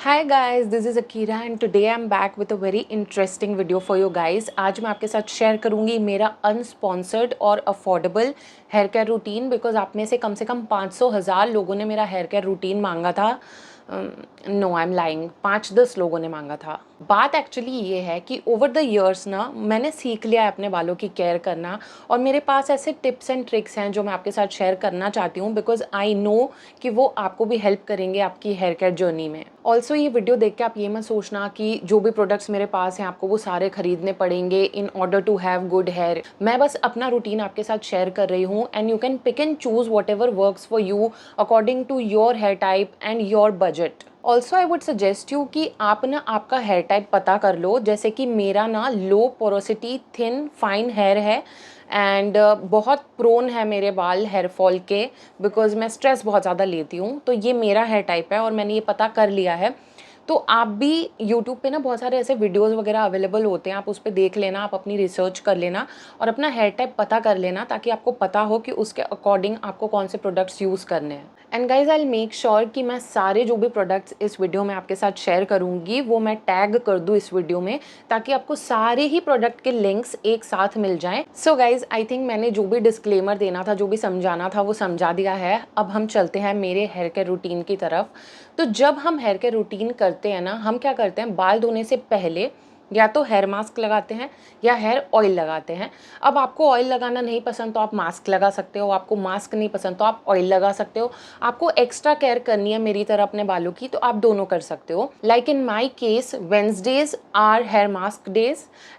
Hi guys, this is Akira and today I am back with a very interesting video for you guys. आज मैं आपके साथ share करूंगी मेरा unsponsored और affordable hair care routine, because आप में से कम 500,000 लोगों ने मेरा हेयर केयर रूटीन मांगा था। नो आई एम लाइंग, 5-10 लोगों ने मांगा था। बात एक्चुअली ये है कि ओवर द ईयर्स ना मैंने सीख लिया है अपने बालों की केयर करना, और मेरे पास ऐसे टिप्स एंड ट्रिक्स हैं जो मैं आपके साथ शेयर करना चाहती हूँ, बिकॉज आई नो कि वो आपको भी हेल्प करेंगे आपकी हेयर केयर जर्नी में। ऑल्सो ये वीडियो देख के आप ये मत सोचना कि जो भी प्रोडक्ट्स मेरे पास हैं आपको वो सारे खरीदने पड़ेंगे in order to have good hair. मैं बस अपना रूटीन आपके साथ शेयर कर रही हूँ, and you can pick and choose whatever works for you according to your hair type and your budget. Also I would suggest you कि आप ना आपका हेयर टाइप पता कर लो। जैसे कि मेरा ना लो पोरोसिटी थिन फाइन हेयर है, एंड बहुत प्रोन है मेरे बाल हेयर फॉल के, बिकॉज मैं स्ट्रेस बहुत ज़्यादा लेती हूँ। तो ये मेरा हेयर टाइप है और मैंने ये पता कर लिया है। तो आप भी यूट्यूब पे ना बहुत सारे ऐसे वीडियोस वगैरह अवेलेबल होते हैं, आप उस पर देख लेना, आप अपनी रिसर्च कर लेना और अपना हेयर टाइप पता कर लेना, ताकि आपको पता हो कि उसके अकॉर्डिंग आपको कौन से प्रोडक्ट्स यूज़ करने हैं। And guys I will make sure कि मैं सारे जो भी प्रोडक्ट्स इस वीडियो में आपके साथ शेयर करूँगी वो मैं टैग कर दूँ इस वीडियो में, ताकि आपको सारे ही प्रोडक्ट के लिंक्स एक साथ मिल जाएं। सो गाइज आई थिंक मैंने जो भी डिस्क्लेमर देना था, जो भी समझाना था वो समझा दिया है। अब हम चलते हैं मेरे हेयर केयर रूटीन की तरफ। तो जब हम हेयर केयर रूटीन करते हैं ना, हम क्या करते हैं, बाल धोने से पहले या तो हेयर मास्क लगाते हैं या हेयर ऑयल लगाते हैं। अब आपको ऑयल लगाना नहीं पसंद तो आप मास्क लगा सकते हो, आपको मास्क नहीं पसंद तो आप ऑयल लगा सकते हो। आपको एक्स्ट्रा केयर करनी है मेरी तरह अपने बालों की तो आप दोनों कर सकते हो। Like in my case, Wednesdays are hair mask days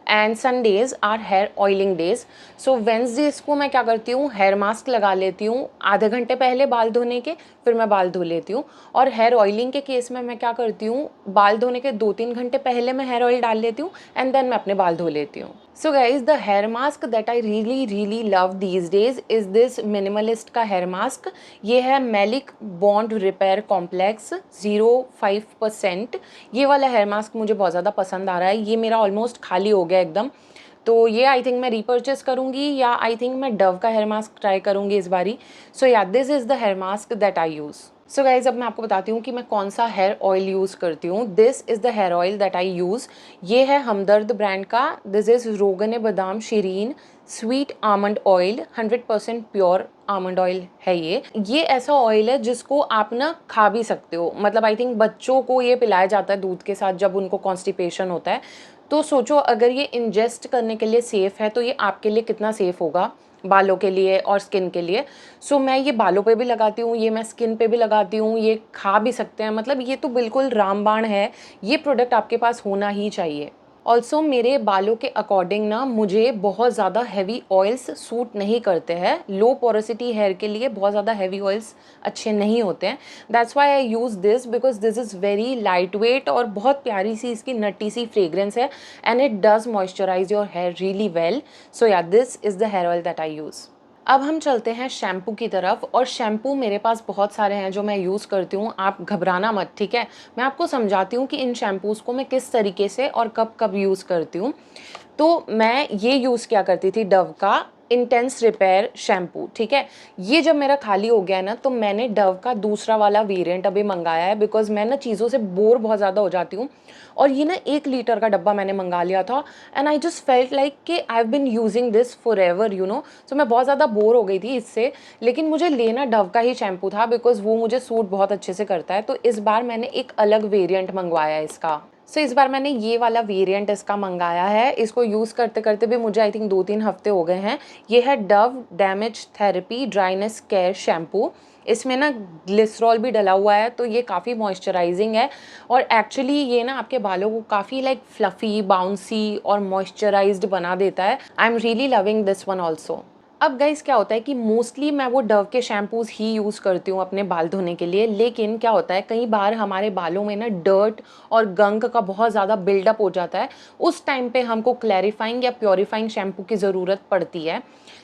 and Sundays are hair oiling days. So Wednesdays को मैं क्या करती हूँ, हेयर मास्क लगा लेती हूँ आधे घंटे पहले बाल धोने के, फिर मैं बाल धो लेती हूँ। और हेयर ऑयलिंग के केस में मैं क्या करती हूँ, बाल धोने के 2-3 घंटे पहले मैं हेयर ऑयल डाल लेती हूँ एंड देन मैं अपने बाल धो लेती हूँ। So guys, the hair mask that I really love these days is this Minimalist का हेयर मास्क। ये है मेलिक बॉन्ड रिपेयर कॉम्प्लेक्स 0.5%। ये वाला हेयर मास्क मुझे बहुत ज़्यादा पसंद आ रहा है। ये मेरा ऑलमोस्ट खाली हो गया एकदम, तो ये आई थिंक मैं रीपर्चेस करूँगी, या आई थिंक मैं डव का हेयर मास्क ट्राई करूँगी इस बारी। So yeah this is the hair mask that I use. So guys, अब मैं आपको बताती हूँ कि मैं कौन सा हेयर ऑयल यूज़ करती हूँ। This is the hair oil that I use. ये है हमदर्द ब्रांड का। This is Roghan Badam Shirin sweet almond oil, 100% pure almond oil है ये ऐसा ऑयल है जिसको आप ना खा भी सकते हो। मतलब आई थिंक बच्चों को ये पिलाया जाता है दूध के साथ जब उनको कॉन्स्टिपेशन होता है। तो सोचो, अगर ये इंजेस्ट करने के लिए सेफ़ है तो ये आपके लिए कितना सेफ़ होगा, बालों के लिए और स्किन के लिए। सो मैं ये बालों पे भी लगाती हूँ, ये मैं स्किन पे भी लगाती हूँ, ये खा भी सकते हैं। मतलब ये तो बिल्कुल रामबाण है। ये प्रोडक्ट आपके पास होना ही चाहिए। ऑल्सो मेरे बालों के अकॉर्डिंग ना मुझे बहुत ज़्यादा हैवी ऑयल्स सूट नहीं करते हैं। लो पोरोसिटी हेयर के लिए बहुत ज़्यादा हैवी ऑयल्स अच्छे नहीं होते हैं। That's why I use this, because this is very light weight और बहुत प्यारी सी इसकी नट्टी सी फ्रेग्रेंस है, and it does moisturize your hair really well. So yeah this is the hair oil that I use. अब हम चलते हैं शैम्पू की तरफ, और शैम्पू मेरे पास बहुत सारे हैं जो मैं यूज़ करती हूँ। आप घबराना मत, ठीक है। मैं आपको समझाती हूँ कि इन शैम्पूज़ को मैं किस तरीके से और कब कब यूज़ करती हूँ। तो मैं ये यूज़ किया करती थी डव का इंटेंस रिपेयर शैम्पू, ठीक है। ये जब मेरा खाली हो गया है ना, तो मैंने डव का दूसरा वाला वेरिएंट अभी मंगाया है, बिकॉज मैं ना चीज़ों से बोर बहुत ज़्यादा हो जाती हूँ। और ये ना 1 लीटर का डब्बा मैंने मंगा लिया था, and I just felt like कि I have been using this forever, you know. So मैं बहुत ज़्यादा बोर हो गई थी इससे, लेकिन मुझे लेना डव का ही शैम्पू था, बिकॉज वो मुझे सूट बहुत अच्छे से करता है। तो इस बार मैंने एक अलग वेरिएंट मंगवाया है इसका। सो इस बार मैंने ये वाला वेरिएंट इसका मंगाया है। इसको यूज़ करते करते भी मुझे आई थिंक 2-3 हफ्ते हो गए हैं। ये है Dove damage therapy dryness care shampoo. इसमें ना ग्लिसरॉल भी डला हुआ है, तो ये काफ़ी मॉइस्चराइजिंग है। और एक्चुअली ये ना आपके बालों को काफ़ी लाइक फ्लफ़ी, बाउंसी और मॉइस्चराइज्ड बना देता है। I am really loving this one also. अब गाइस, क्या होता है कि मोस्टली मैं वो डव के शैम्पूज़ ही यूज़ करती हूँ अपने बाल धोने के लिए, लेकिन क्या होता है कई बार हमारे बालों में ना डर्ट और गंग का बहुत ज़्यादा बिल्डअप हो जाता है। उस टाइम पे हमको क्लैरिफाइंग या प्योरीफाइंग शैम्पू की ज़रूरत पड़ती है।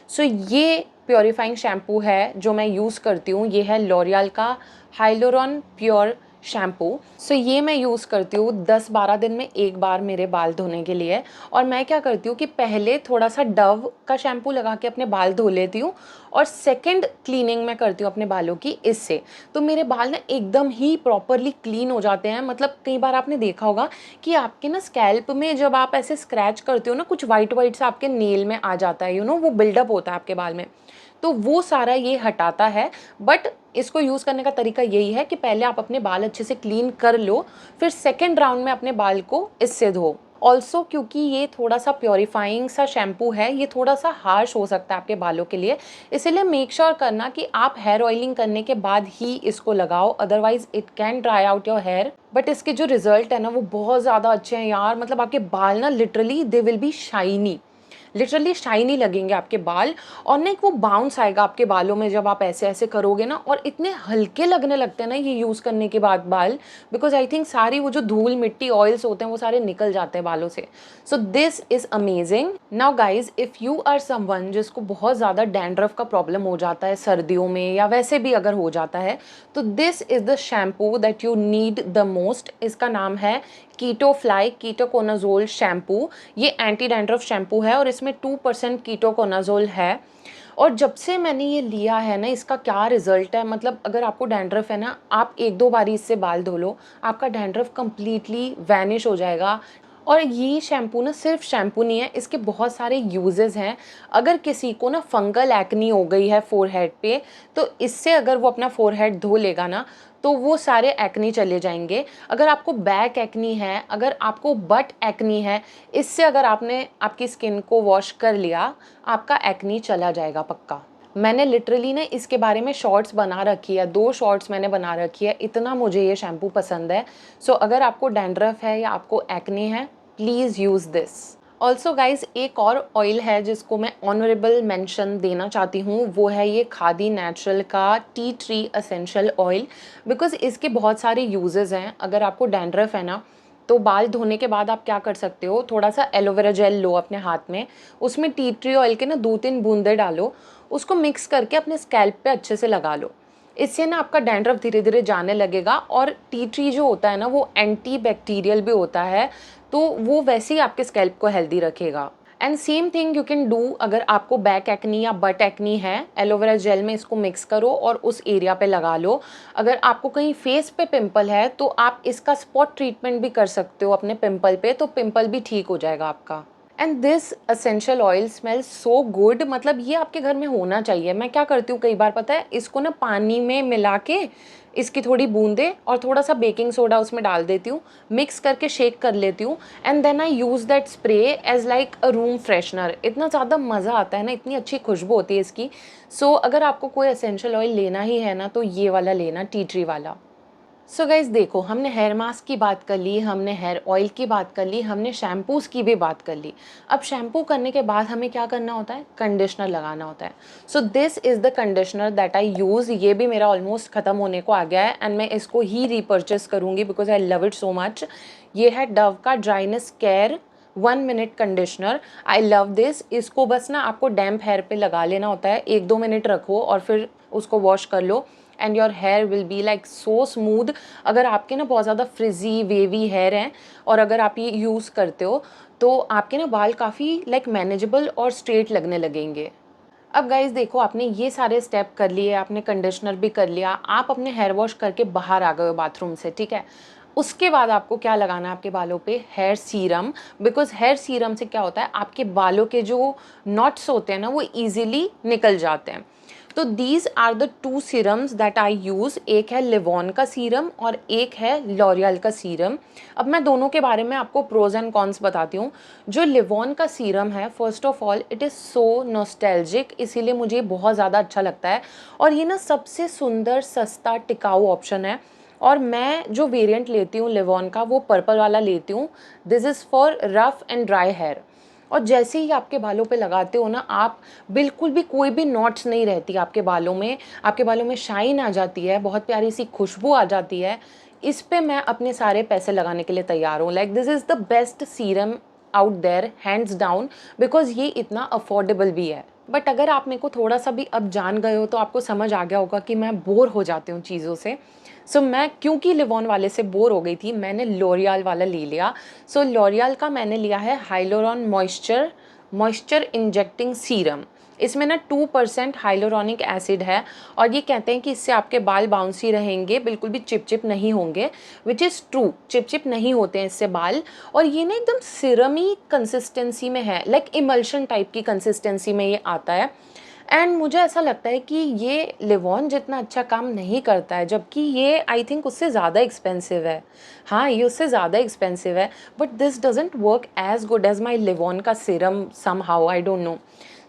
सो ये प्योरीफाइंग शैम्पू है जो मैं यूज़ करती हूँ। ये है लॉरियल का हाइलोरॉन प्योर शैम्पू। सो ये मैं यूज़ करती हूँ 10-12 दिन में एक बार मेरे बाल धोने के लिए। और मैं क्या करती हूँ कि पहले थोड़ा सा डव का शैम्पू लगा के अपने बाल धो लेती हूँ और सेकंड क्लीनिंग मैं करती हूँ अपने बालों की इससे। तो मेरे बाल ना एकदम ही प्रॉपरली क्लीन हो जाते हैं। मतलब कई बार आपने देखा होगा कि आपके ना स्कैल्प में जब आप ऐसे स्क्रैच करते हो ना, कुछ वाइट वाइट सा आपके नेल में आ जाता है, वो बिल्डअप होता है आपके बाल में। तो वो सारा ये हटाता है। बट इसको यूज़ करने का तरीका यही है कि पहले आप अपने बाल अच्छे से क्लीन कर लो, फिर सेकेंड राउंड में अपने बाल को इससे धो। ऑल्सो क्योंकि ये थोड़ा सा प्योरीफाइंग सा शैम्पू है, ये थोड़ा सा हार्श हो सकता है आपके बालों के लिए, इसीलिए मेक श्योर करना कि आप हेयर ऑयलिंग करने के बाद ही इसको लगाओ, otherwise it can dry out your hair. But इसके जो रिजल्ट है ना वो बहुत ज़्यादा अच्छे हैं यार। मतलब आपके बाल ना literally they will be shiny, literally shiny लगेंगे आपके बाल। और ना एक वो बाउंस आएगा आपके बालों में जब आप ऐसे ऐसे करोगे ना, और इतने हल्के लगने लगते हैं ना ये यूज़ करने के बाद बाल, बिकॉज आई थिंक सारी वो जो धूल मिट्टी ऑयल्स होते हैं वो सारे निकल जाते हैं बालों से। So this is amazing. Now guys, if you are someone जिसको बहुत ज़्यादा डैंड्रफ का प्रॉब्लम हो जाता है सर्दियों में, या वैसे भी अगर हो जाता है, तो this is the shampoo that you need the most. इसका नाम है कीटोफ्लाई कीटोकोनाजोल शैम्पू। ये एंटी डैंड्रफ शैम्पू है और इसमें 2% कीटोकोनाजोल है। और जब से मैंने ये लिया है ना, इसका क्या रिजल्ट है, मतलब अगर आपको डैंड्रफ है ना, आप 1-2 बारी इससे बाल धो लो, आपका डैंड्रफ कंप्लीटली वैनिश हो जाएगा। और ये शैम्पू ना सिर्फ शैम्पू नहीं है, इसके बहुत सारे यूजेस हैं। अगर किसी को ना फंगल एक्नी हो गई है फोरहेड पे, तो इससे अगर वो अपना फोरहेड धो लेगा ना, तो वो सारे एक्नी चले जाएंगे। अगर आपको बैक एक्नी है, अगर आपको बट एक्नी है, इससे अगर आपने आपकी स्किन को वॉश कर लिया, आपका एक्नी चला जाएगा पक्का। मैंने लिटरली ना इसके बारे में शॉर्ट्स बना रखी है, 2 शॉर्ट्स मैंने बना रखी है, इतना मुझे ये शैम्पू पसंद है। सो अगर आपको डैंड्रफ है या आपको एक्ने है, please use this. Also guys, एक और ऑयल है जिसको मैं ऑनरेबल मेंशन देना चाहती हूँ, वो है ये खादी नेचुरल का tea tree essential oil. Because इसके बहुत सारे यूजेस हैं। अगर आपको डैंड्रफ है ना, तो बाल धोने के बाद आप क्या कर सकते हो, थोड़ा सा एलोवेरा जेल लो अपने हाथ में, उसमें टी ट्री ऑयल के ना 2-3 बूंदे डालो, उसको मिक्स करके अपने स्कैल्प पे अच्छे से लगा लो। इससे ना आपका डैंड्रफ धीरे धीरे जाने लगेगा। और टी ट्री जो होता है ना, वो एंटी बैक्टीरियल भी होता है, तो वो वैसे ही आपके स्कैल्प को हेल्दी रखेगा। And same thing you can do अगर आपको बैक एक्नी या बट एक्नी है, एलोवेरा जेल में इसको मिक्स करो और उस एरिया पे लगा लो। अगर आपको कहीं फेस पे पिंपल है, तो आप इसका स्पॉट ट्रीटमेंट भी कर सकते हो अपने पिंपल पे, तो पिंपल भी ठीक हो जाएगा आपका। And this essential oil smells so good, मतलब ये आपके घर में होना चाहिए। मैं क्या करती हूँ कई बार पता है, इसको ना पानी में मिला के इसकी थोड़ी बूंदे और थोड़ा सा बेकिंग सोडा उसमें डाल देती हूँ, मिक्स करके शेक कर लेती हूँ, and then I use that spray as like a room freshener. इतना ज़्यादा मज़ा आता है ना, इतनी अच्छी खुशबू होती है इसकी। सो अगर आपको कोई असेंशियल ऑयल लेना ही है ना, तो ये वाला लेना, टी ट्री वाला। सो गाइज देखो, हमने हेयर मास्क की बात कर ली, हमने हेयर ऑयल की बात कर ली, हमने शैम्पूज़ की भी बात कर ली। अब शैम्पू करने के बाद हमें क्या करना होता है, कंडीशनर लगाना होता है। सो this is the conditioner that I use. ये भी मेरा ऑलमोस्ट ख़त्म होने को आ गया है एंड मैं इसको ही रीपर्चेस करूँगी because I love it so much. ये है डव का dryness care 1 minute conditioner. I love this. इसको बस ना आपको डैम्प हेयर पे लगा लेना होता है, 1-2 मिनट रखो और फिर उसको वॉश कर लो and your hair will be like so smooth. अगर आपके ना बहुत ज़्यादा फ्रिजी वेवी हेयर हैं और अगर आप ये यूज़ करते हो, तो आपके ना बाल काफ़ी लाइक मैनेजेबल और स्ट्रेट लगने लगेंगे। अब गाइज देखो, आपने ये सारे स्टेप कर लिए, आपने कंडीशनर भी कर लिया, आप अपने हेयर वॉश करके बाहर आ गए हो बाथरूम से, ठीक है। उसके बाद आपको क्या लगाना है आपके बालों पे, hair serum. Because hair serum से क्या होता है, आपके बालों के जो नॉट्स होते हैं ना, वो ईजिली निकल जाते हैं। तो these are the 2 serums that I use. एक है लिवॉन का सीरम और एक है लॉरियल का सीरम। अब मैं दोनों के बारे में आपको प्रोज एंड कॉन्स बताती हूँ। जो लिवॉन का सीरम है, first of all it is so nostalgic, इसीलिए मुझे बहुत ज़्यादा अच्छा लगता है। और ये ना सबसे सुंदर, सस्ता, टिकाऊ ऑप्शन है। और मैं जो वेरिएंट लेती हूँ लिवॉन का, वो पर्पल वाला लेती हूँ। This is for rough and dry hair. और जैसे ही आपके बालों पे लगाते हो ना आप, बिल्कुल भी कोई भी नॉट्स नहीं रहती आपके बालों में शाइन आ जाती है, बहुत प्यारी सी खुशबू आ जाती है। इस पे मैं अपने सारे पैसे लगाने के लिए तैयार हूँ। Like this is the best serum out there, hands down, because ये इतना अफोर्डेबल भी है। बट अगर आप मेरे को थोड़ा सा भी अब जान गए हो, तो आपको समझ आ गया होगा कि मैं बोर हो जाती हूँ चीज़ों से। सो मैं क्योंकि लिवॉन वाले से बोर हो गई थी, मैंने लॉरियल वाला ले लिया। सो लॉरियल का मैंने लिया है हाइलोरॉन मॉइस्चर इंजेक्टिंग सीरम। इसमें ना 2% हाइलोरॉनिक एसिड है और ये कहते हैं कि इससे आपके बाल बाउंसी रहेंगे, बिल्कुल भी चिपचिप नहीं होंगे, विच इज़ ट्रू। चिपचिप नहीं होते हैं इससे बाल। और ये ना एकदम सिरमी कंसिस्टेंसी में है, लाइक इमल्शन टाइप की कंसिस्टेंसी में ये आता है। एंड मुझे ऐसा लगता है कि ये लिवॉन जितना अच्छा काम नहीं करता है, जबकि ये आई थिंक उससे ज़्यादा एक्सपेंसिव है। हाँ, ये उससे ज़्यादा एक्सपेंसिव है, but this doesn't work as good as my Livon का serum somehow, I don't know.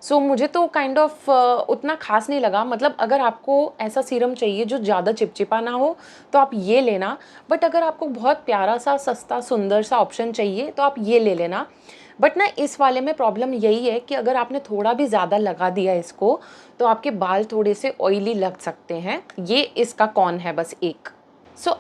So मुझे तो काइंड ऑफ उतना खास नहीं लगा। मतलब अगर आपको ऐसा सीरम चाहिए जो ज़्यादा चिपचिपा ना हो तो आप ये लेना, बट अगर आपको बहुत प्यारा सा सस्ता सुंदर सा ऑप्शन चाहिए तो आप ये ले लेना। बट ना इस वाले में प्रॉब्लम यही है कि अगर आपने थोड़ा भी ज़्यादा लगा दिया इसको तो आपके बाल थोड़े से ऑयली लग सकते हैं। ये इसका कॉन है बस एक।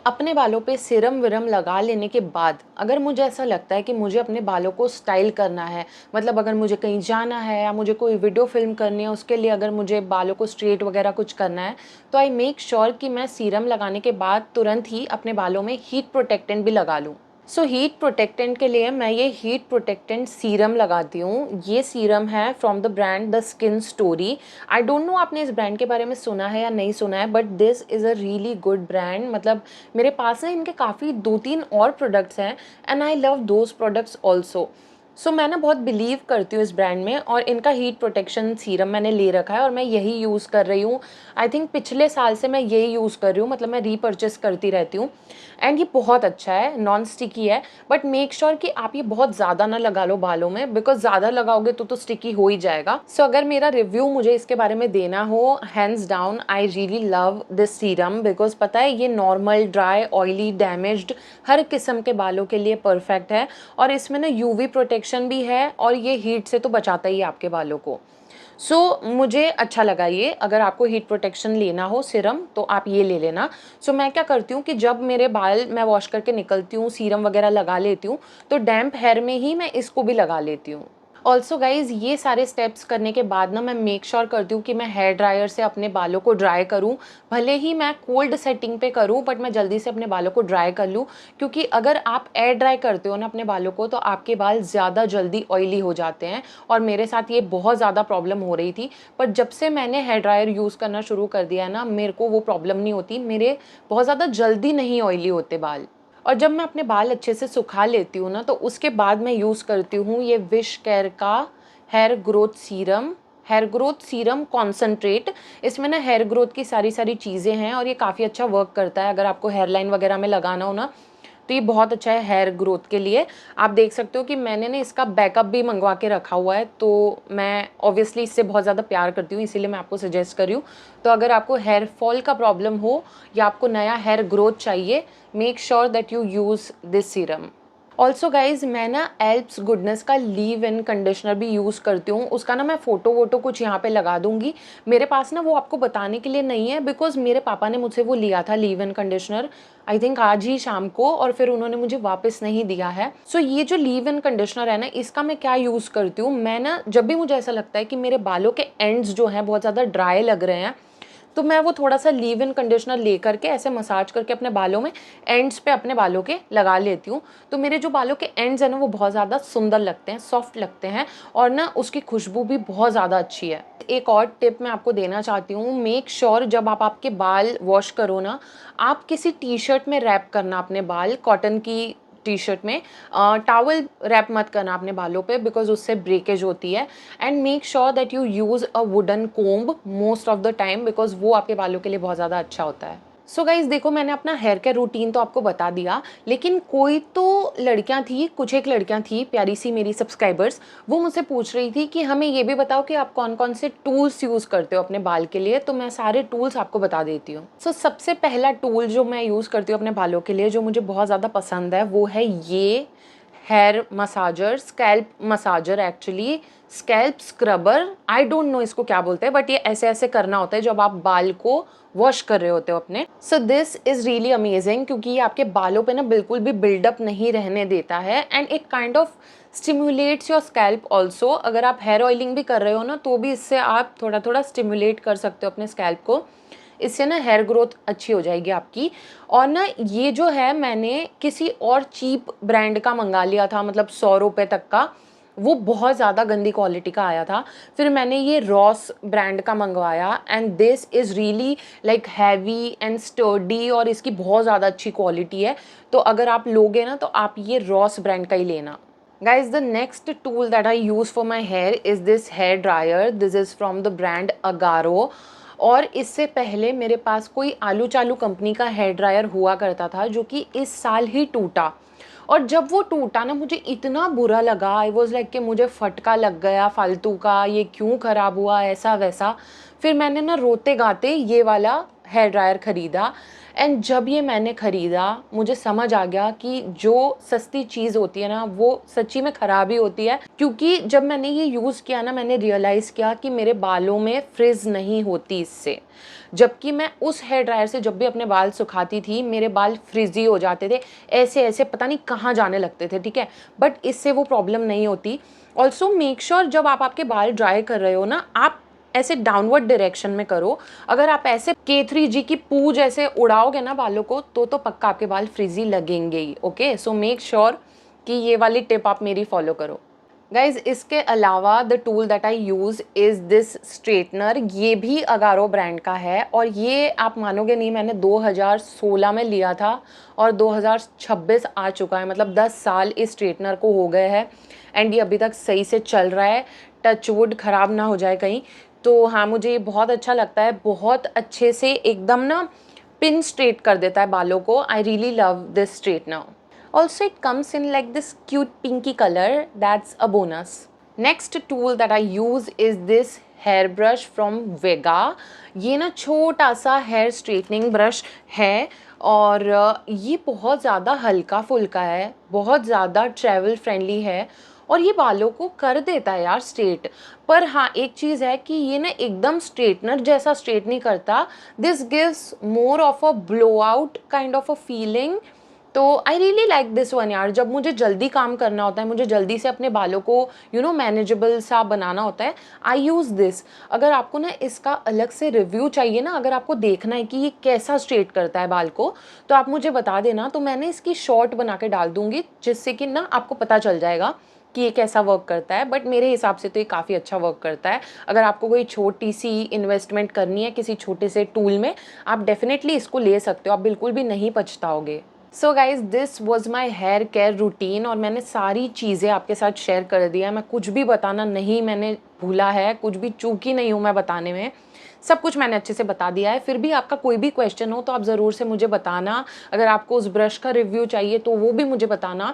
अपने बालों पे सीरम विरम लगा लेने के बाद अगर मुझे ऐसा लगता है कि मुझे अपने बालों को स्टाइल करना है, मतलब अगर मुझे कहीं जाना है या मुझे कोई वीडियो फिल्म करनी है, उसके लिए अगर मुझे बालों को स्ट्रेट वगैरह कुछ करना है, तो आई मेक श्योर कि मैं सीरम लगाने के बाद तुरंत ही अपने बालों में हीट प्रोटेक्टेंट भी लगा लूँ। हीट प्रोटेक्टेंट के लिए मैं ये हीट प्रोटेक्टेंट सीरम लगाती हूँ। ये सीरम है from the brand the skin story. I don't no आपने इस ब्रांड के बारे में सुना है या नहीं सुना है, but this is a really good brand. मतलब मेरे पास ना इनके काफ़ी 2-3 और प्रोडक्ट्स हैं and I love those products also. मैं ना बहुत बिलीव करती हूँ इस ब्रांड में और इनका हीट प्रोटेक्शन सीरम मैंने ले रखा है और मैं यही यूज़ कर रही हूँ। आई थिंक पिछले साल से मैं यही यूज़ कर रही हूँ, मतलब मैं रीपर्चेस करती रहती हूँ एंड ये बहुत अच्छा है, नॉन स्टिकी है। बट मेक श्योर कि आप ये बहुत ज़्यादा ना लगा लो बालों में, बिकॉज ज़्यादा लगाओगे तो स्टिकी हो ही जाएगा। अगर मेरा रिव्यू मुझे इसके बारे में देना हो, hands down I really love this serum, because पता है ये नॉर्मल, ड्राई, ऑयली, डैमेज्ड हर किस्म के बालों के लिए परफेक्ट है। और इसमें ना यूवी प्रोटेक्शन भी है और ये हीट से तो बचाता ही है आपके बालों को। मुझे अच्छा लगा ये। अगर आपको हीट प्रोटेक्शन लेना हो सीरम तो आप ये ले लेना। मैं क्या करती हूँ कि जब मेरे बाल मैं वॉश करके निकलती हूँ, सीरम वगैरह लगा लेती हूँ, तो डैम्प हेयर में ही मैं इसको भी लगा लेती हूँ। ऑल्सो गाइज़, ये सारे स्टेप्स करने के बाद ना मैं मेक श्योर करती हूँ कि मैं हेयर ड्रायर से अपने बालों को ड्राई करूँ। भले ही मैं कोल्ड सेटिंग पे करूँ, बट मैं जल्दी से अपने बालों को ड्राई कर लूँ, क्योंकि अगर आप एयर ड्राई करते हो ना अपने बालों को तो आपके बाल ज़्यादा जल्दी ऑयली हो जाते हैं। और मेरे साथ ये बहुत ज़्यादा प्रॉब्लम हो रही थी, पर जब से मैंने हेयर ड्रायर यूज़ करना शुरू कर दिया है ना, मेरे को वो प्रॉब्लम नहीं होती। मेरे बहुत ज़्यादा जल्दी नहीं ऑयली होते बाल। और जब मैं अपने बाल अच्छे से सुखा लेती हूँ ना, तो उसके बाद मैं यूज़ करती हूँ ये विश केयर का हेयर ग्रोथ सीरम कॉन्सेंट्रेट। इसमें ना हेयर ग्रोथ की सारी चीज़ें हैं और ये काफ़ी अच्छा वर्क करता है। अगर आपको हेयर लाइन वगैरह में लगाना हो ना, तो ये बहुत अच्छा है हेयर ग्रोथ के लिए। आप देख सकते हो कि मैंने ना इसका बैकअप भी मंगवा के रखा हुआ है, तो मैं ऑब्वियसली इससे बहुत ज़्यादा प्यार करती हूँ, इसीलिए मैं आपको सजेस्ट कर रही हूँ। तो अगर आपको हेयर फॉल का प्रॉब्लम हो या आपको नया हेयर ग्रोथ चाहिए, make sure that you use this serum. Also guys, मैं ना एल्प्स गुडनेस का लीव इन कंडीशनर भी यूज़ करती हूँ। उसका ना मैं फ़ोटो वोटो कुछ यहाँ पे लगा दूँगी। मेरे पास ना वो आपको बताने के लिए नहीं है, बिकॉज मेरे पापा ने मुझसे वो लिया था leave in conditioner, I think आज ही शाम को, और फिर उन्होंने मुझे वापस नहीं दिया है। ये जो लीव इन कंडीशनर है ना, इसका मैं क्या यूज़ करती हूँ, मैं ना जब भी मुझे ऐसा लगता है कि मेरे बालों के एंड्स जो हैं बहुत ज़्यादा ड्राई लग रहे हैं, तो मैं वो थोड़ा सा लीव इन कंडीशनर ले करके ऐसे मसाज करके अपने बालों में एंड्स पे अपने बालों के लगा लेती हूँ। तो मेरे जो बालों के एंड्स हैं ना, वो बहुत ज़्यादा सुंदर लगते हैं, सॉफ्ट लगते हैं, और ना उसकी खुशबू भी बहुत ज़्यादा अच्छी है। एक और टिप मैं आपको देना चाहती हूँ, मेक श्योर जब आप आपके बाल वॉश करो ना, आप किसी टी शर्ट में रैप करना अपने बाल, कॉटन की टी शर्ट में। टॉवल रैप मत करना अपने बालों पे, बिकॉज उससे ब्रेकेज होती है। And make sure that you use a wooden comb most of the time, because वो आपके बालों के लिए बहुत ज़्यादा अच्छा होता है। गाइज देखो, मैंने अपना हेयर केयर रूटीन तो आपको बता दिया, लेकिन कोई तो लड़कियां थी, कुछ एक लड़कियां थी प्यारी सी मेरी सब्सक्राइबर्स, वो मुझसे पूछ रही थी कि हमें ये भी बताओ कि आप कौन कौन से टूल्स यूज़ करते हो अपने बाल के लिए। तो मैं सारे टूल्स आपको बता देती हूँ। सबसे पहला टूल जो मैं यूज़ करती हूँ अपने बालों के लिए, जो मुझे बहुत ज़्यादा पसंद है, वो है ये hair massager, scalp massager, actually scalp scrubber, I don't know इसको क्या बोलते हैं, बट ये ऐसे ऐसे करना होता है जब आप बाल को वॉश कर रहे होते हो अपने। दिस इज़ रियली अमेजिंग, क्योंकि ये आपके बालों पे ना बिल्कुल भी बिल्डअप नहीं रहने देता है, and it kind of stimulates your scalp also. अगर आप हेयर ऑयलिंग भी कर रहे हो ना, तो भी इससे आप थोड़ा थोड़ा स्टिमुलेट कर सकते हो अपने स्कैल्प को। इससे ना हेयर ग्रोथ अच्छी हो जाएगी आपकी। और ना ये जो है मैंने किसी और चीप ब्रांड का मंगा लिया था, मतलब 100 रुपये तक का, वो बहुत ज़्यादा गंदी क्वालिटी का आया था। फिर मैंने ये रॉस ब्रांड का मंगवाया and this is really like heavy and sturdy और इसकी बहुत ज़्यादा अच्छी क्वालिटी है। तो अगर आप लोगे ना तो आप ये रॉस ब्रांड का ही लेना। Guys, the next tool that I use for my hair is this hair dryer. This is from the brand Agaro. और इससे पहले मेरे पास कोई आलू चालू कंपनी का हेयर ड्रायर हुआ करता था जो कि इस साल ही टूटा। और जब वो टूटा ना मुझे इतना बुरा लगा, आई वॉज लाइक कि मुझे फटका लग गया फालतू का, ये क्यों ख़राब हुआ ऐसा वैसा। फिर मैंने ना रोते गाते ये वाला हेयर ड्रायर ख़रीदा एंड जब ये मैंने ख़रीदा मुझे समझ आ गया कि जो सस्ती चीज़ होती है ना वो सच्ची में ख़राब ही होती है। क्योंकि जब मैंने ये यूज़ किया ना मैंने रियलाइज़ किया कि मेरे बालों में फ्रिज नहीं होती इससे। जबकि मैं उस हेयर ड्रायर से जब भी अपने बाल सुखाती थी मेरे बाल फ्रिजी हो जाते थे, ऐसे ऐसे पता नहीं कहाँ जाने लगते थे, ठीक है। बट इससे वो प्रॉब्लम नहीं होती। ऑल्सो मेक श्योर जब आप आपके बाल ड्राई कर रहे हो ना आप ऐसे डाउनवर्ड डायरेक्शन में करो। अगर आप ऐसे K3G की पूंछ ऐसे उड़ाओगे ना बालों को तो पक्का आपके बाल फ्रिजी लगेंगे ही। ओके, सो मेक श्योर कि ये वाली टिप आप मेरी फॉलो करो। गाइज इसके अलावा the tool that I use is this straightener. ये भी अगारो ब्रांड का है और ये आप मानोगे नहीं मैंने 2016 में लिया था और 2026 आ चुका है, मतलब 10 साल इस स्ट्रेटनर को हो गए हैं एंड ये अभी तक सही से चल रहा है। टच वुड ख़राब ना हो जाए कहीं। तो हाँ मुझे ये बहुत अच्छा लगता है, बहुत अच्छे से एकदम ना पिन स्ट्रेट कर देता है बालों को। आई really love this straightener. Also it comes in like this cute pinky color, that's a bonus. Next tool that I use is this hair brush from Vega. ये ना छोटा सा हेयर स्ट्रेटनिंग ब्रश है और ये बहुत ज़्यादा हल्का फुल्का है, बहुत ज़्यादा ट्रैवल फ्रेंडली है और ये बालों को कर देता है यार स्ट्रेट। पर हाँ एक चीज़ है कि ये ना एकदम स्ट्रेटनर जैसा स्ट्रेट नहीं करता। This gives more of a blow out kind of a feeling. तो I really like this one यार। जब मुझे जल्दी काम करना होता है, मुझे जल्दी से अपने बालों को मैनेजेबल सा बनाना होता है, आई यूज़ दिस। अगर आपको ना इसका अलग से रिव्यू चाहिए ना, अगर आपको देखना है कि ये कैसा स्ट्रेट करता है बाल को, तो आप मुझे बता देना, तो मैंने इसकी शॉर्ट बना के डाल दूँगी जिससे कि ना आपको पता चल जाएगा कि ये कैसा वर्क करता है। बट मेरे हिसाब से तो ये काफ़ी अच्छा वर्क करता है। अगर आपको कोई छोटी सी इन्वेस्टमेंट करनी है किसी छोटे से टूल में, आप डेफिनेटली इसको ले सकते हो, आप बिल्कुल भी नहीं पछताओगे। So guys this was my hair care routine और मैंने सारी चीज़ें आपके साथ शेयर कर दिया है। मैं कुछ भी बताना नहीं मैंने भूला है, कुछ भी चूकी नहीं हूँ मैं बताने में, सब कुछ मैंने अच्छे से बता दिया है। फिर भी आपका कोई भी क्वेश्चन हो तो आप ज़रूर से मुझे बताना। अगर आपको उस ब्रश का रिव्यू चाहिए तो वो भी मुझे बताना।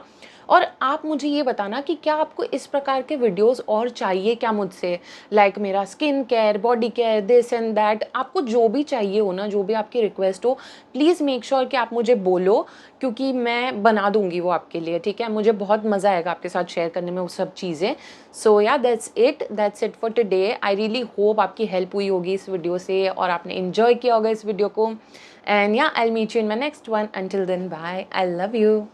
और आप मुझे ये बताना कि क्या आपको इस प्रकार के वीडियोस और चाहिए क्या मुझसे, लाइक मेरा skin care, body care, this and that. आपको जो भी चाहिए हो ना, जो भी आपकी रिक्वेस्ट हो, प्लीज़ मेक श्योर कि आप मुझे बोलो क्योंकि मैं बना दूंगी वो आपके लिए, ठीक है। मुझे बहुत मज़ा आएगा आपके साथ शेयर करने में वो सब चीज़ें। सो या that's it for today. I really hope आपकी हेल्प हुई होगी इस वीडियो से और आपने इन्जॉय किया होगा इस वीडियो को। And yeah I will meet you in my next one. Until then bye, I love you.